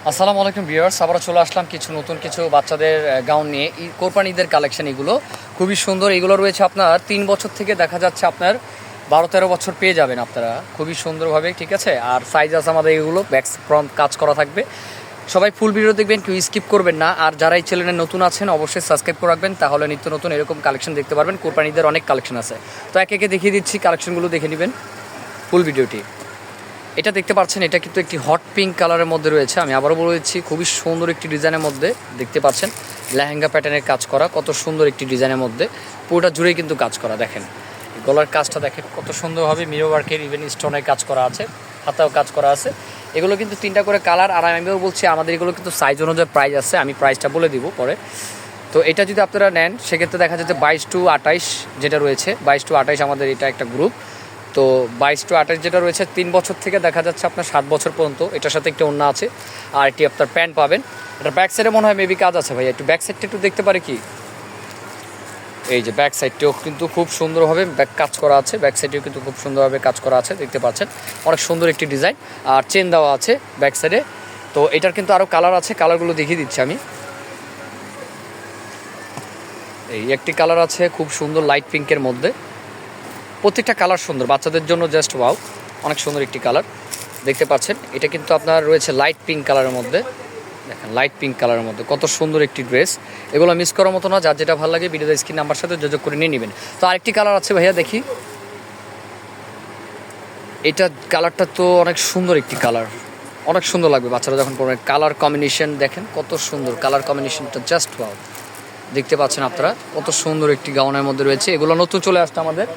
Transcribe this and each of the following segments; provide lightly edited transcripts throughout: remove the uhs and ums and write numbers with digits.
আসসালামু আলাইকুম ভিউয়ার্স, আবার চলে আসলাম কিছু বাচ্চাদের গাউন নিয়ে। কোরবানি ঈদের কালেকশন এগুলো খুবই সুন্দর। এগুলো রয়েছে আপনার 3 বছর থেকে দেখা যাচ্ছে আপনার 12-13 বছর পেয়ে যাবেন আপনারা খুবই সুন্দরভাবে, ঠিক আছে। আর সাইজ আছে আমাদের এগুলো, ব্যাক ফ্রন্ট কাজ করা থাকবে। সবাই ফুল ভিডিও দেখবেন, কেউ স্কিপ করবেন না। আর যারা এই চ্যানেলে নতুন আছেন অবশ্যই সাবস্ক্রাইব করে রাখবেন, তাহলে নিত্য নতুন এরকম কালেকশন দেখতে পারবেন। কোরবানি ঈদের অনেক কালেকশন আছে, তো একে একে দেখিয়ে দিচ্ছি, কালেকশনগুলো দেখে নেবেন ফুল ভিডিওটি। এটা দেখতে পাচ্ছেন, এটা কিন্তু একটি হট পিঙ্ক কালারের মধ্যে রয়েছে। আমি আবারও বলেছি, খুবই সুন্দর একটি ডিজাইনের মধ্যে দেখতে পাচ্ছেন। লেহেঙ্গা প্যাটার্নের কাজ করা, কত সুন্দর একটি ডিজাইনের মধ্যে, পুরোটা জুড়েই কিন্তু কাজ করা। দেখেন গলার কাজটা দেখেন কত সুন্দরভাবে মিরো ওয়ার্কের ইভেন স্টোনের কাজ করা আছে, হাতাও কাজ করা আছে। এগুলো কিন্তু 3টা করে কালার। আর আমিও বলছি আমাদের এগুলো কিন্তু সাইজ অনুযায়ী প্রাইস আছে, আমি প্রাইসটা বলে দিব পরে। তো এটা যদি আপনারা নেন সেক্ষেত্রে দেখা যাচ্ছে 22 to 28 যেটা রয়েছে, 22 to 28 আমাদের এটা একটা গ্রুপ। তো 22 to 28 যেটা রয়েছে 3 বছর থেকে দেখা যাচ্ছে আপনার 7 বছর পর্যন্ত। এটার সাথে একটা ওড়না আছে, আর এটি আপনার প্যান্ট পাবেন। এটা ব্যাক সাইডে মনে হয় মেবি কাজ আছে ভাই, একটু ব্যাক সাইডটা একটু দেখতে পারে কি? এই যে ব্যাক সাইডটিও কিন্তু খুব সুন্দরভাবে ব্যাক কাজ করা আছে, ব্যাক সাইডেও কিন্তু খুব সুন্দরভাবে কাজ করা আছে, দেখতে পাচ্ছেন। অনেক সুন্দর একটি ডিজাইন, আর চেন দেওয়া আছে ব্যাক সাইডে। তো এটার কিন্তু আরও কালার আছে, কালারগুলো দেখিয়ে দিচ্ছি আমি। এই একটি কালার আছে খুব সুন্দর লাইট পিঙ্কের মধ্যে, প্রত্যেকটা কালার সুন্দর, বাচ্চাদের জন্য জাস্ট ওয়াও, অনেক সুন্দর একটি কালার দেখতে পাচ্ছেন। এটা কিন্তু আপনার রয়েছে লাইট পিঙ্ক কালারের মধ্যে, দেখেন লাইট পিঙ্ক কালারের মধ্যে কত সুন্দর একটি ড্রেস। এগুলো মিস করার মতো না, যার যেটা ভালো লাগে ভিডিওতে স্ক্রিন নাম্বার সাথে যোগাযোগ করে নিয়ে নেবেন। তো আরেকটি কালার আছে ভাইয়া, দেখি। এটা কালারটা তো অনেক সুন্দর একটি কালার, অনেক সুন্দর লাগবে বাচ্চারা যখন পড়বে। কালার কম্বিনেশন দেখেন কত সুন্দর, কালার কম্বিনেশনটা জাস্ট ওয়াও, দেখতে পাচ্ছেন আপনারা কত সুন্দর একটি গাউনের মধ্যে রয়েছে। এগুলো নতুন চলে আসছে আমাদের,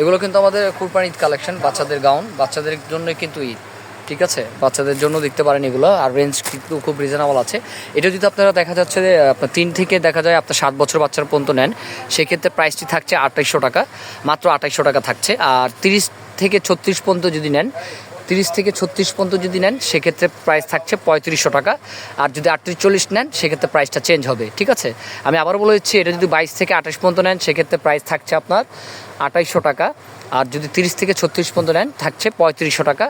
এগুলো কিন্তু আমাদের কুরবানি ঈদ কালেকশন, বাচ্চাদের গাউন, বাচ্চাদের জন্যই কিন্তু ঈদ, ঠিক আছে। বাচ্চাদের জন্য দেখতে পারেন এগুলো, আর রেঞ্জ কিন্তু খুব রিজনেবল আছে। এটা যদি আপনারা দেখা যাচ্ছে যে আপনার 3 থেকে দেখা যায় আপনার 7 বছর বাচ্চার পর্যন্ত নেন, সেক্ষেত্রে প্রাইসটি থাকছে 2800 টাকা, মাত্র 2800 টাকা থাকছে। আর 30 থেকে 36 পর্যন্ত যদি নেন, 30 থেকে 36 পর্যন্ত যদি নেন সেক্ষেত্রে প্রাইস থাকছে 3500 টাকা। আর যদি 38-40 নেন সেক্ষেত্রে প্রাইসটা চেঞ্জ হবে, ঠিক আছে। আমি আবারও বলে দিচ্ছি, এটা যদি 22 থেকে 28 পর্যন্ত নেন সেক্ষেত্রে প্রাইস থাকছে আপনার 2800 টাকা। আর যদি 30 থেকে 36 পর্যন্ত নেন থাকছে 3500 টাকা।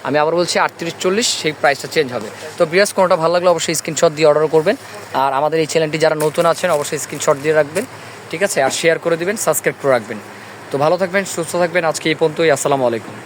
আমি আবার বলছি 38-40 সেই প্রাইসটা চেঞ্জ হবে। তো বিয়াস, কোনোটা ভালো লাগলে অবশ্যই স্ক্রিনশট দিয়ে অর্ডার করবেন। আর আমাদের এই চ্যানেলটি যারা নতুন আছেন অবশ্যই স্ক্রিনশট দিয়ে রাখবেন, ঠিক আছে। আর শেয়ার করে দিবেন, সাবস্ক্রাইব করে রাখবেন। তো ভালো থাকবেন, সুস্থ থাকবেন, আজকে এই পর্যন্তই। আসসালামু আলাইকুম।